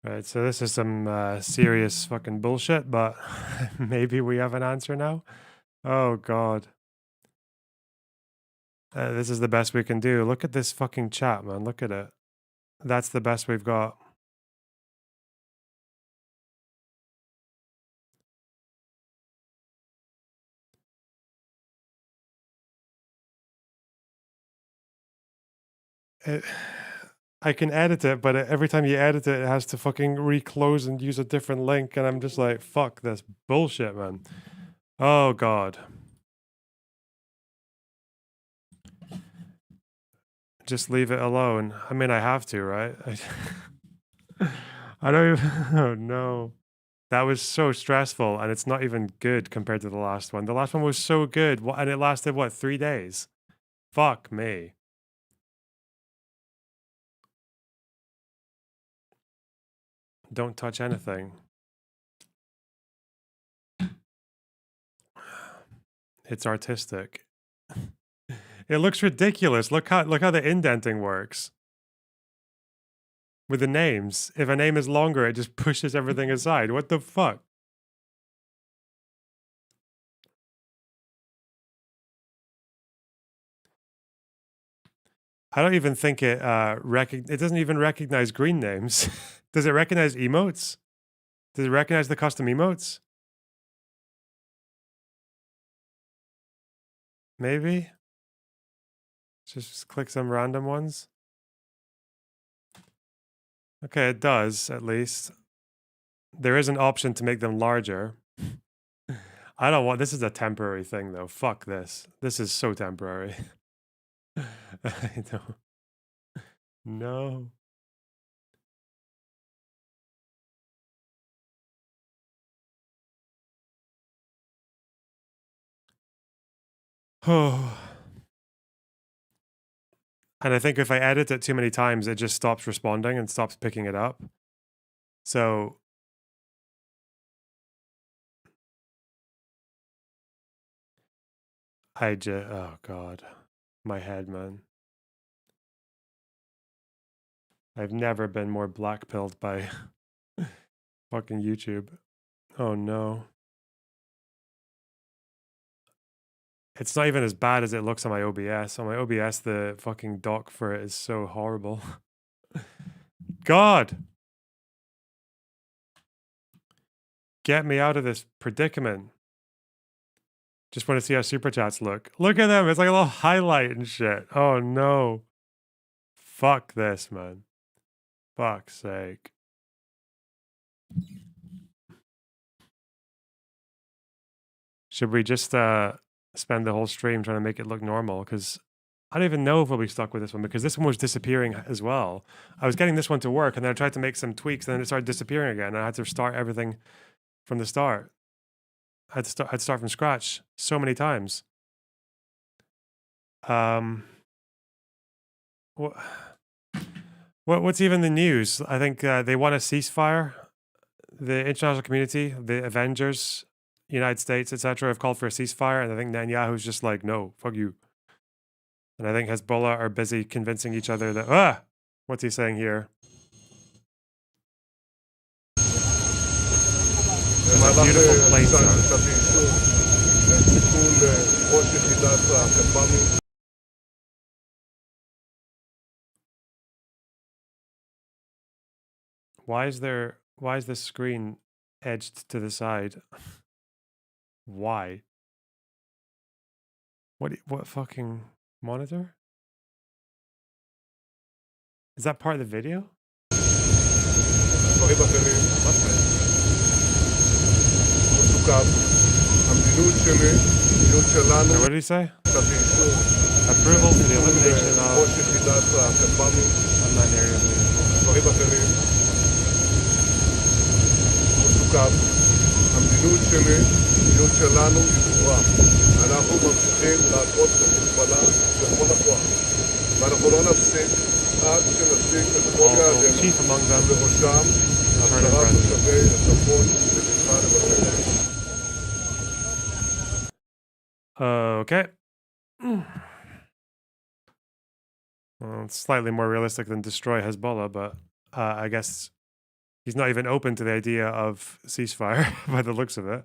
Right, so this is some serious fucking bullshit, but maybe we have an answer now. Oh god, this is the best we can do. Look at this fucking chat, man. Look at it. That's the best we've got. It, I can edit it, but every time you edit it, it has to fucking reclose and use a different link, and I'm just like, fuck this bullshit, man. Oh god. Just leave it alone. I mean, I have to, right? I don't even. Oh no. That was so stressful, and it's not even good compared to the last one. The last one was so good, and it lasted, what, 3 days? Fuck me. Don't touch anything. It's artistic. It looks ridiculous. Look how the indenting works. With the names. If a name is longer, it just pushes everything aside. What the fuck? I don't even think it it doesn't even recognize green names. Does it recognize emotes? Does it recognize the custom emotes? Maybe? Just click some random ones. Okay, it does, at least. There is an option to make them larger. I don't want, this is a temporary thing though. Fuck this. This is so temporary. I don't. No. Oh. And I think if I edit it too many times, it just stops responding and stops picking it up. So I just, oh God, my head, man. I've never been more blackpilled by fucking YouTube. Oh no. It's not even as bad as it looks on my OBS. On my OBS, the fucking doc for it is so horrible. God! Get me out of this predicament. Just want to see how super chats look. Look at them. It's like a little highlight and shit. Oh no. Fuck this, man. Fuck's sake. Should we just spend the whole stream trying to make it look normal? Because I don't even know if we'll be stuck with this one, because this one was disappearing as well. I was getting this one to work, and then I tried to make some tweaks, and then it started disappearing again. And I had to start everything from the start. I had to start from scratch so many times. What's even the news? I think they want a ceasefire. The international community, the Avengers, United States, etc., have called for a ceasefire, and I think Netanyahu's just like, no, fuck you. And I think Hezbollah are busy convincing each other that, what's he saying here? There's a beautiful place. Why is this screen edged to the side? Why? What fucking monitor? Is that part of the video? What did he say? Approval for the elimination of unmanned aerial המדיניות שלי, המדיניות שלנו היא ברורה. אנחנו ממשיכים לעקוד בחיזבאללה בכל הכוח. ואנחנו לא נפסיק עד שנשיג את כל יעדינו, ובראשם החזרת תושבי הצפון לבטחה לבתיהם. Okay. Well, it's slightly more realistic than destroy Hezbollah, but I guess He's not even open to the idea of ceasefire by the looks of it.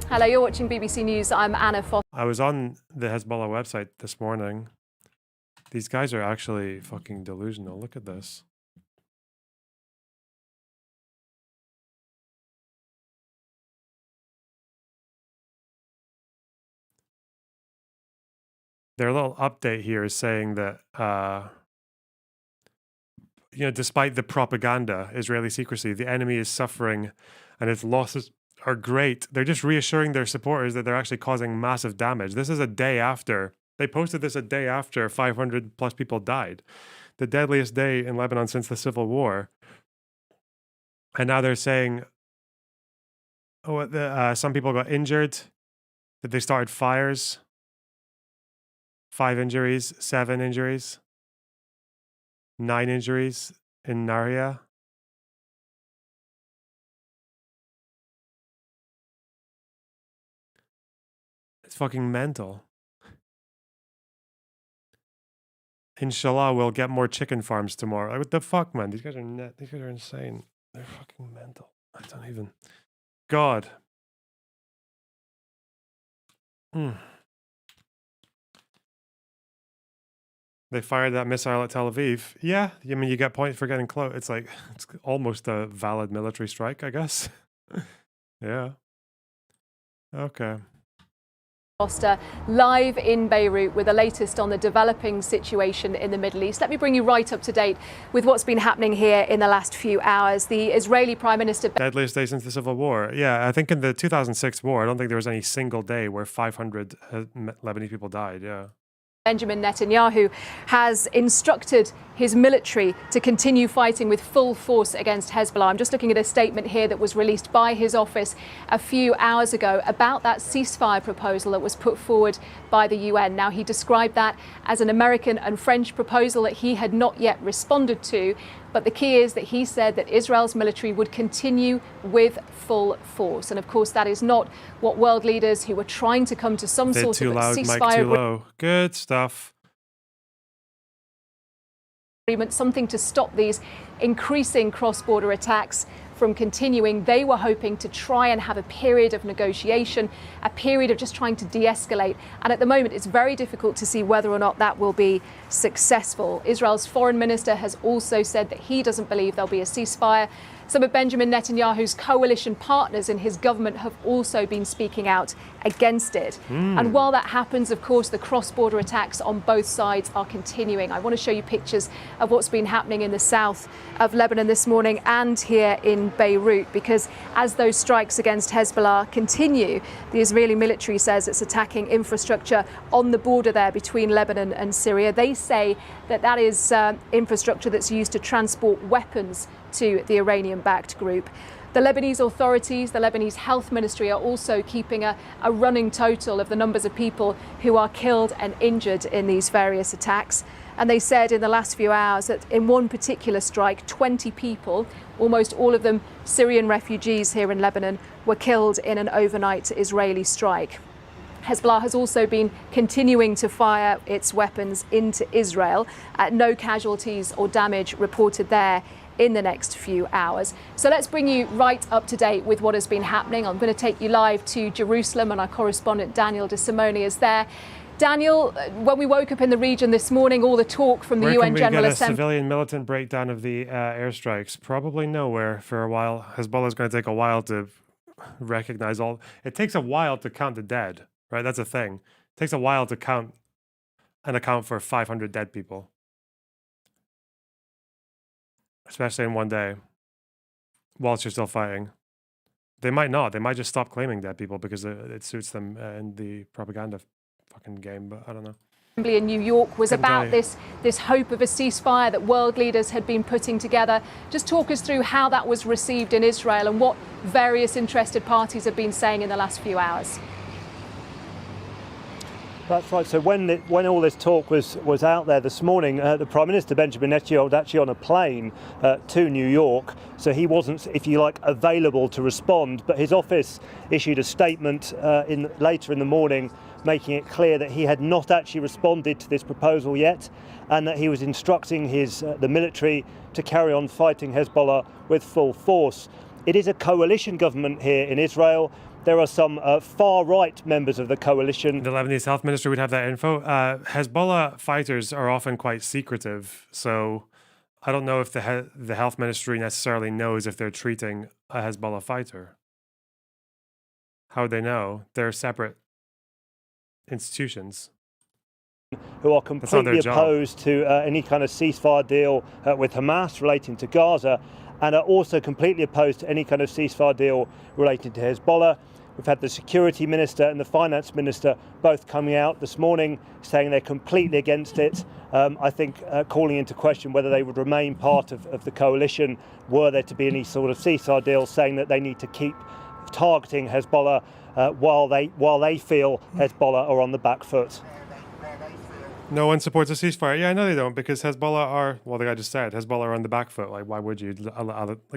Hello, you're watching BBC News. I'm Anna Foster. I was on the Hezbollah website this morning. These guys are actually fucking delusional. Look at this. Their little update here is saying that, despite the propaganda, Israeli secrecy, the enemy is suffering and its losses are great. They're just reassuring their supporters that they're actually causing massive damage. This is a day after. They posted this a day after 500 plus people died. The deadliest day in Lebanon since the civil war. And now they're saying, some people got injured, that they started fires. 5 injuries, 7 injuries, 9 injuries in Naria. It's fucking mental. Inshallah, we'll get more chicken farms tomorrow. Like, what the fuck, man? These guys are insane. They're fucking mental. I don't even. God. They fired that missile at Tel Aviv. Yeah, I mean, you get points for getting close. It's like, it's almost a valid military strike, I guess. Yeah. Okay. Foster, live in Beirut with the latest on the developing situation in the Middle East. Let me bring you right up to date with what's been happening here in the last few hours. The Israeli Prime Minister... Deadliest day since the civil war. Yeah, I think in the 2006 war, I don't think there was any single day where 500 Lebanese people died, yeah. Benjamin Netanyahu has instructed his military to continue fighting with full force against Hezbollah. I'm just looking at a statement here that was released by his office a few hours ago about that ceasefire proposal that was put forward by the UN. Now, he described that as an American and French proposal that he had not yet responded to. But the key is that he said that Israel's military would continue with full force. And of course, that is not what world leaders who were trying to come to some sort of ceasefire mic too low. Good stuff. Agreement, something to stop these increasing cross-border attacks from continuing. They were hoping to try and have a period of negotiation, a period of just trying to de-escalate. And at the moment, it's very difficult to see whether or not that will be successful. Israel's foreign minister has also said that he doesn't believe there'll be a ceasefire. Some of Benjamin Netanyahu's coalition partners in his government have also been speaking out against it. And while that happens, of course, the cross-border attacks on both sides are continuing. I want to show you pictures of what's been happening in the south of Lebanon this morning and here in Beirut, because as those strikes against Hezbollah continue, the Israeli military says it's attacking infrastructure on the border there between Lebanon and Syria. They say that that is infrastructure that's used to transport weapons to the Iranian-backed group. The Lebanese authorities, the Lebanese health ministry are also keeping a running total of the numbers of people who are killed and injured in these various attacks. And they said in the last few hours that in one particular strike, 20 people, almost all of them Syrian refugees here in Lebanon, were killed in an overnight Israeli strike. Hezbollah has also been continuing to fire its weapons into Israel. No casualties or damage reported there in the next few hours. So let's bring you right up to date with what has been happening. I'm going to take you live to Jerusalem, and our correspondent Daniel De Simone is there. Daniel, when we woke up in the region this morning, all the talk from the UN General Assembly... Where can we get a civilian militant breakdown of the airstrikes? Probably nowhere for a while. Hezbollah is going to take a while to recognize all... It takes a while to count the dead, right? That's a thing. It takes a while to count and account for 500 dead people. Especially in one day, whilst you're still fighting. They might not. They might just stop claiming dead people because it suits them in the propaganda fucking game, but I don't know. Assembly in New York was about this hope of a ceasefire that world leaders had been putting together. Just talk us through how that was received in Israel and what various interested parties have been saying in the last few hours. That's right. So when all this talk was out there this morning, the Prime Minister Benjamin Netanyahu was actually on a plane to New York, so he wasn't, if you like, available to respond. But his office issued a statement later in the morning making it clear that he had not actually responded to this proposal yet, and that he was instructing the military to carry on fighting Hezbollah with full force. It is a coalition government here in Israel. There are some far-right members of the coalition. The Lebanese health minister would have that info. Hezbollah fighters are often quite secretive, so I don't know if the health ministry necessarily knows if they're treating a Hezbollah fighter. How would they know? They're separate institutions. Who are completely opposed to any kind of ceasefire deal with Hamas relating to Gaza, and are also completely opposed to any kind of ceasefire deal relating to Hezbollah. We've had the security minister and the finance minister both coming out this morning saying they're completely against it. I think calling into question whether they would remain part of the coalition were there to be any sort of ceasefire deal, saying that they need to keep targeting Hezbollah while they feel Hezbollah are on the back foot. No one supports a ceasefire. Yeah, I know they don't, because Hezbollah are, well, the guy just said, Hezbollah are on the back foot. Like, why would you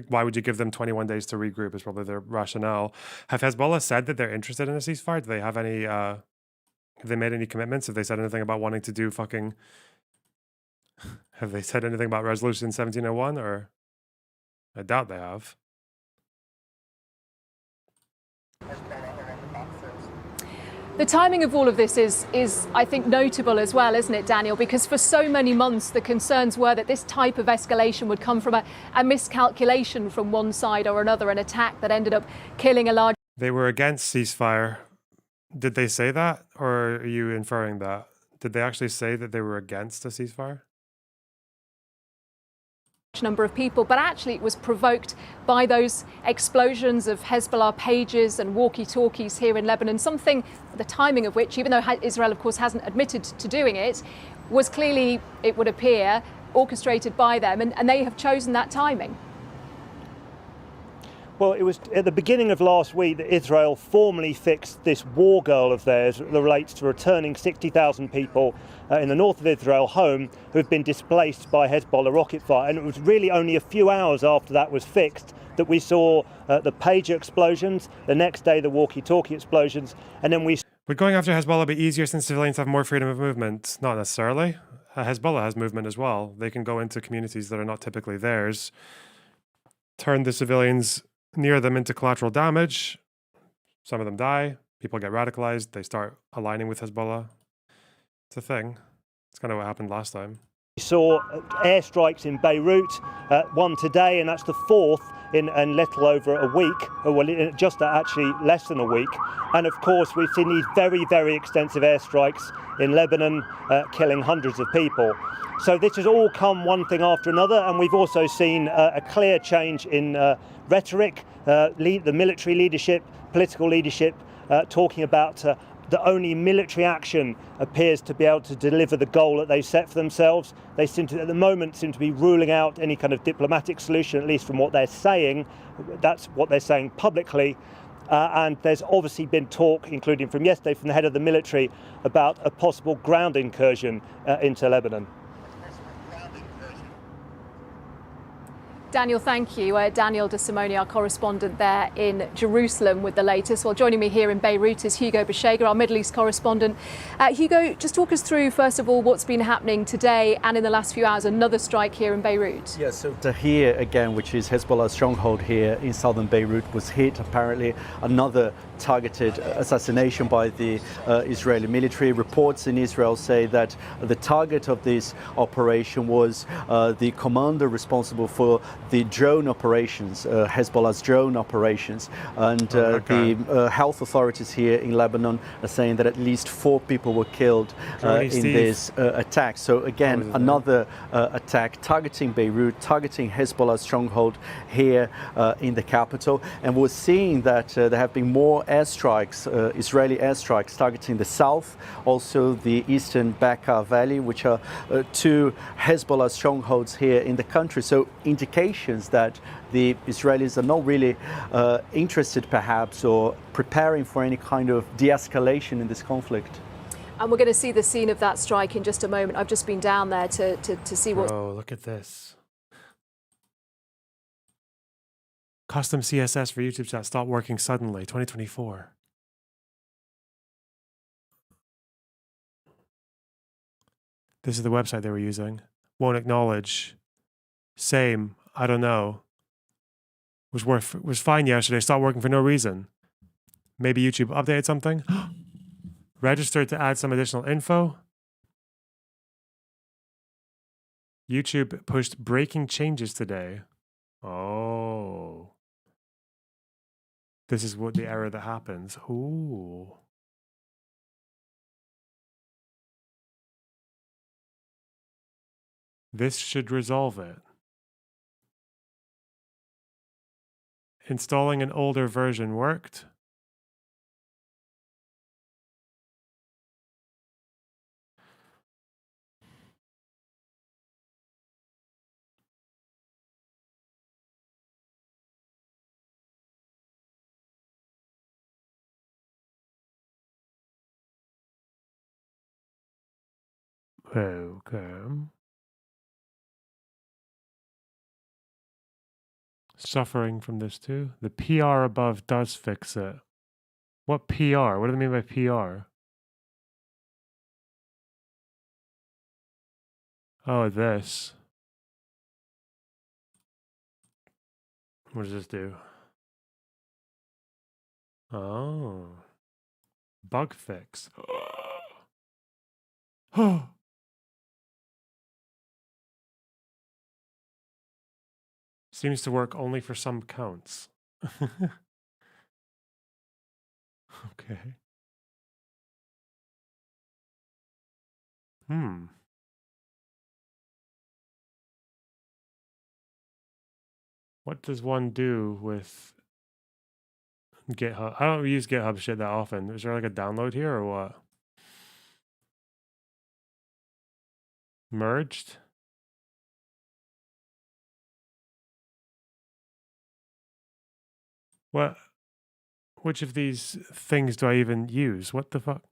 why would you give them 21 days to regroup is probably their rationale. Have Hezbollah said that they're interested in a ceasefire? Do they have any, have they made any commitments? Have they said anything about wanting to do have they said anything about Resolution 1701, or? I doubt they have. The timing of all of this is, I think, notable as well, isn't it, Daniel? Because for so many months, the concerns were that this type of escalation would come from a miscalculation from one side or another, an attack that ended up killing a large... They were against ceasefire. Did they say that, or are you inferring that? Did they actually say that they were against a ceasefire? Number of people, but actually it was provoked by those explosions of Hezbollah pages and walkie-talkies here in Lebanon, something the timing of which, even though Israel of course hasn't admitted to doing it, was clearly, it would appear, orchestrated by them, and they have chosen that timing. Well, it was at the beginning of last week that Israel formally fixed this war goal of theirs that relates to returning 60,000 people in the north of Israel home who have been displaced by Hezbollah rocket fire. And it was really only a few hours after that was fixed that we saw the pager explosions, the next day the walkie-talkie explosions, and then we... Would going after Hezbollah be easier since civilians have more freedom of movement? Not necessarily. Hezbollah has movement as well. They can go into communities that are not typically theirs, turn the civilians near them into collateral damage. Some of them die. People get radicalized. They start aligning with Hezbollah. It's a thing. It's kind of what happened last time. We saw airstrikes in Beirut, one today, and that's the fourth in little over a week, or well, just actually less than a week. And of course, we've seen these very, very extensive airstrikes in Lebanon, killing hundreds of people. So this has all come one thing after another, and we've also seen a clear change in rhetoric, the military leadership, political leadership, talking about that only military action appears to be able to deliver the goal that they set for themselves. They seem to, at the moment, seem to be ruling out any kind of diplomatic solution, at least from what they're saying. That's what they're saying publicly. And there's obviously been talk, including from yesterday, from the head of the military, about a possible ground incursion into Lebanon. Daniel, thank you. Daniel De Simone, our correspondent there in Jerusalem with the latest. Well, joining me here in Beirut is Hugo Beshega, our Middle East correspondent. Hugo, just talk us through, first of all, what's been happening today and in the last few hours, another strike here in Beirut. Yeah, so here again, which is Hezbollah's stronghold here in southern Beirut, was hit. Apparently another targeted assassination by the Israeli military. Reports in Israel say that the target of this operation was the commander responsible for the drone operations, Hezbollah's drone operations. And the health authorities here in Lebanon are saying that at least 4 people were killed in this attack. So again, another attack targeting Beirut, targeting Hezbollah's stronghold here in the capital. And we're seeing that there have been more airstrikes, Israeli airstrikes targeting the south, also the eastern Bekaa Valley, which are 2 Hezbollah strongholds here in the country. So indications that the Israelis are not really interested perhaps or preparing for any kind of de-escalation in this conflict. And we're going to see the scene of that strike in just a moment. I've just been down there to see what... Oh, look at this. Custom CSS for YouTube chat stopped working suddenly, 2024. This is the website they were using. Won't acknowledge. Same. I don't know. Was fine yesterday. Stopped working for no reason. Maybe YouTube updated something. Registered to add some additional info. YouTube pushed breaking changes today. Oh. This is what the error that happens. Ooh. This should resolve it. Installing an older version worked. Okay. Suffering from this too. The PR above does fix it. What PR? What do they mean by PR? Oh, this. What does this do? Oh. Bug fix. Seems to work only for some counts. Okay. What does one do with GitHub? I don't use GitHub shit that often. Is there like a download here or what? Merged? What? Which of these things do I even use? What the fuck?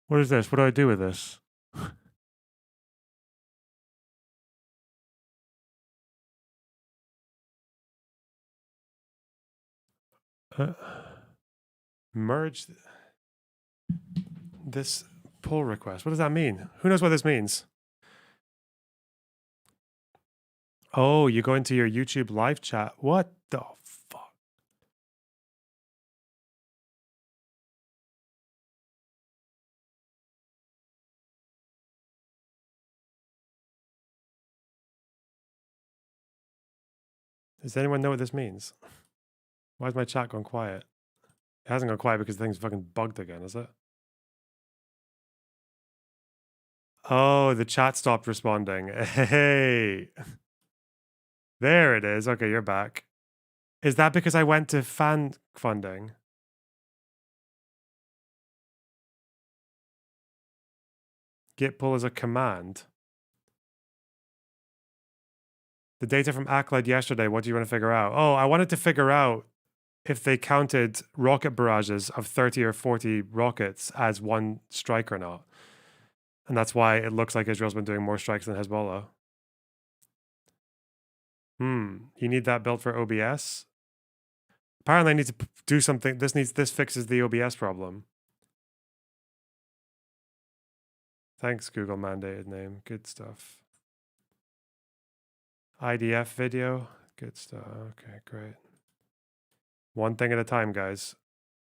What is this? What do I do with this? Merge this pull request. What does that mean? Who knows what this means? Oh, you go into your YouTube live chat. What the fuck? Does anyone know what this means? Why is my chat gone quiet? It hasn't gone quiet because the thing's fucking bugged again, is it? Oh, the chat stopped responding. Hey. There it is. Okay, you're back. Is that because I went to fan funding? Git pull is a command. The data from Acled yesterday, what do you want to figure out? Oh, I wanted to figure out if they counted rocket barrages of 30 or 40 rockets as one strike or not. And that's why it looks like Israel's been doing more strikes than Hezbollah. You need that built for OBS? Apparently I need to do something. This fixes the OBS problem. Thanks, Google mandated name. Good stuff. IDF video. Good stuff. Okay, great. One thing at a time, guys.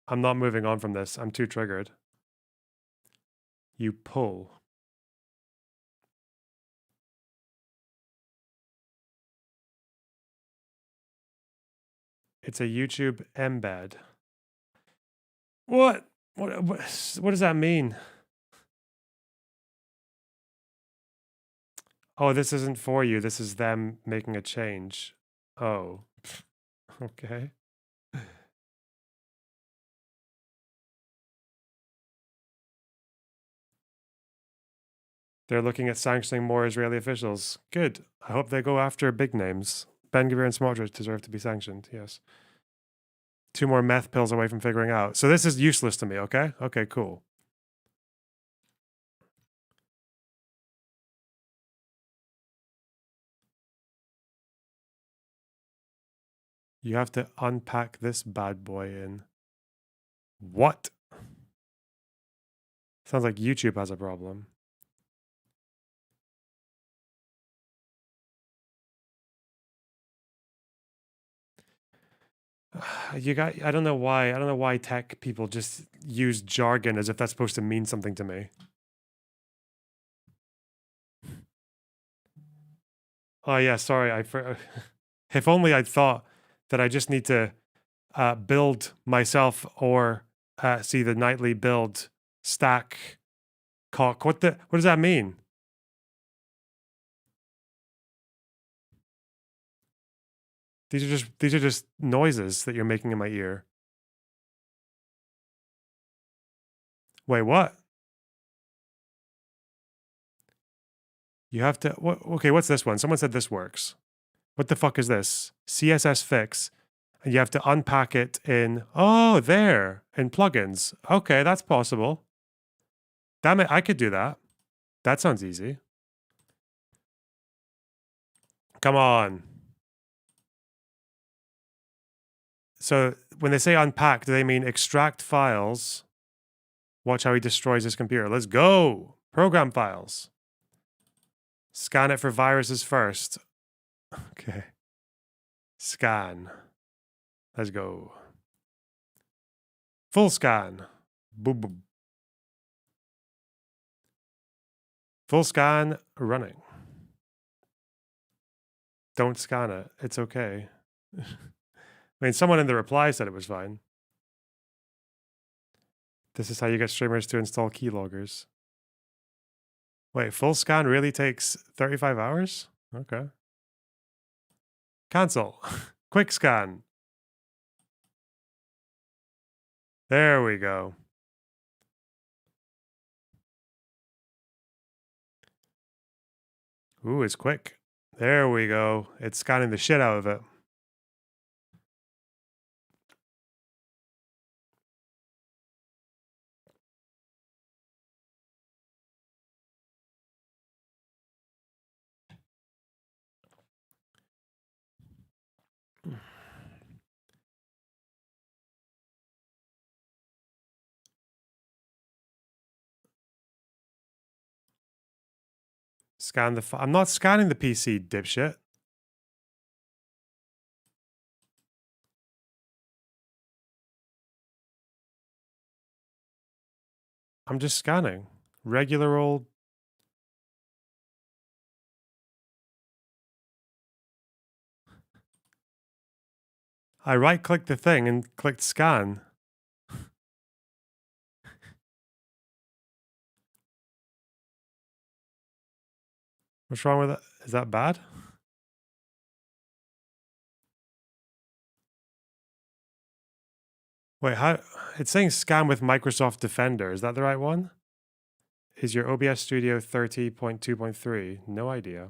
I'm not moving on from this. I'm too triggered. You pull. It's a YouTube embed. What? What does that mean? Oh, this isn't for you. This is them making a change. Oh. Okay. They're looking at sanctioning more Israeli officials. Good. I hope they go after big names. Ben-Gvir and Smotrich deserve to be sanctioned, yes. 2 more meth pills away from figuring out. So this is useless to me, okay? Okay, cool. You have to unpack this bad boy in. What? Sounds like YouTube has a problem. I don't know why tech people just use jargon as if that's supposed to mean something to me. Oh yeah, sorry. If only I'd thought that I just need to build myself or see the nightly build stack cock. What does that mean? These are just noises that you're making in my ear. Wait, what? You have to okay, what's this one? Someone said this works. What the fuck is this? CSS fix. And you have to unpack it in there in plugins. Okay, that's possible. Damn it, I could do that. That sounds easy. Come on. So when they say unpack, do they mean extract files? Watch how he destroys his computer. Let's go. Program files. Scan it for viruses first. Okay. Scan. Let's go. Full scan. Boom, boom. Full scan running. Don't scan it. It's okay. I mean, someone in the reply said it was fine. This is how you get streamers to install keyloggers. Wait, full scan really takes 35 hours? Okay. Cancel. Quick scan. There we go. Ooh, it's quick. There we go. It's scanning the shit out of it. Scan the I'm not scanning the PC, dipshit. I'm just scanning. Regular old. I right-clicked the thing and clicked scan. What's wrong with that? Is that bad? Wait, how? It's saying scan with Microsoft Defender. Is that the right one? Is your OBS Studio 30.2.3? No idea.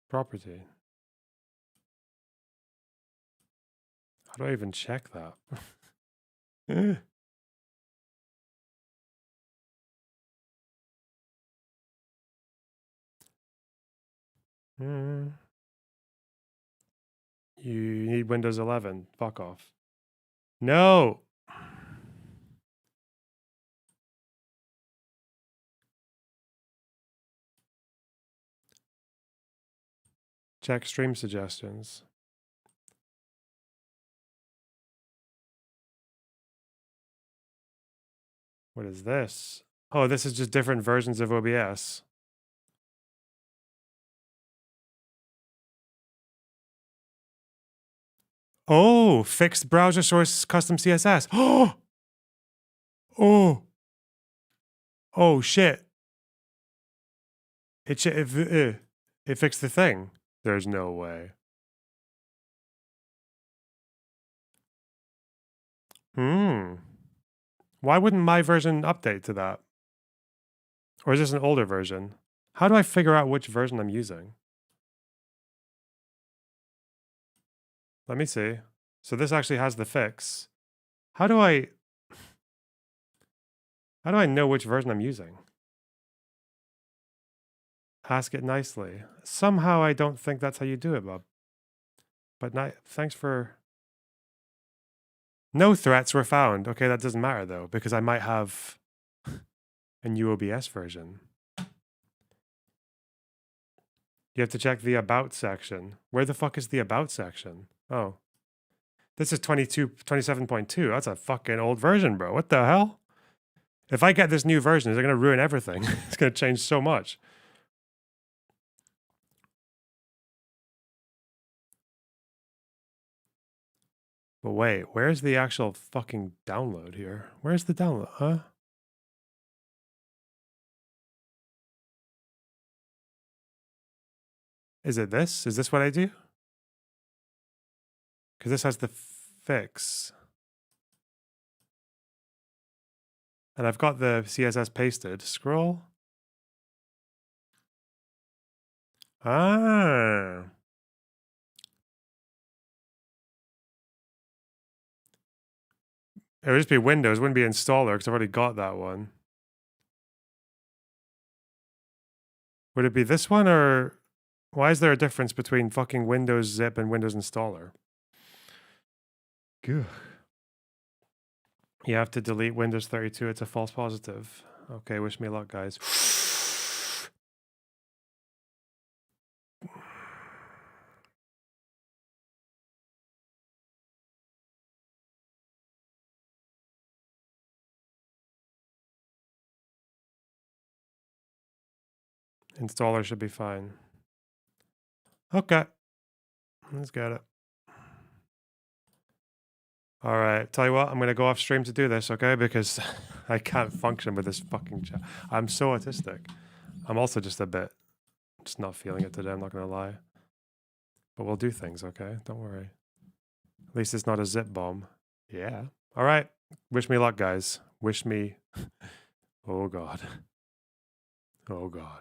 Property. How do I even check that? You need Windows 11. Fuck off. No. Check stream suggestions. What is this? Oh, this is just different versions of OBS. Oh, fixed browser source custom CSS. Oh. Oh. Oh shit. It fixed the thing. There's no way. Why wouldn't my version update to that? Or is this an older version? How do I figure out which version I'm using? Let me see. So this actually has the fix. How do I know which version I'm using? Ask it nicely. Somehow I don't think that's how you do it, Bob. But thanks for... No threats were found. Okay, that doesn't matter though, because I might have a new OBS version. You have to check the About section. Where the fuck is the About section? Oh. This is 27.2. That's a fucking old version, bro. What the hell? If I get this new version, is it going to ruin everything? It's going to change so much. But wait, where's the actual fucking download here? Where's the download? Huh? Is it this? Is this what I do? Because this has the fix. And I've got the CSS pasted. Scroll. Ah. It would just be Windows, it wouldn't be installer because I've already got that one. Would it be this one or why is there a difference between fucking Windows zip and Windows installer? Gah. You have to delete Windows 32. It's a false positive. Okay, wish me luck, guys. Installer should be fine. Okay. Let's get it. All right. Tell you what, I'm going to go off stream to do this, okay? Because I can't function with this fucking chat. I'm so autistic. I'm also just not feeling it today, I'm not going to lie. But we'll do things, okay? Don't worry. At least it's not a zip bomb. Yeah. All right. Wish me luck, guys. Wish me... Oh, God. Oh, God.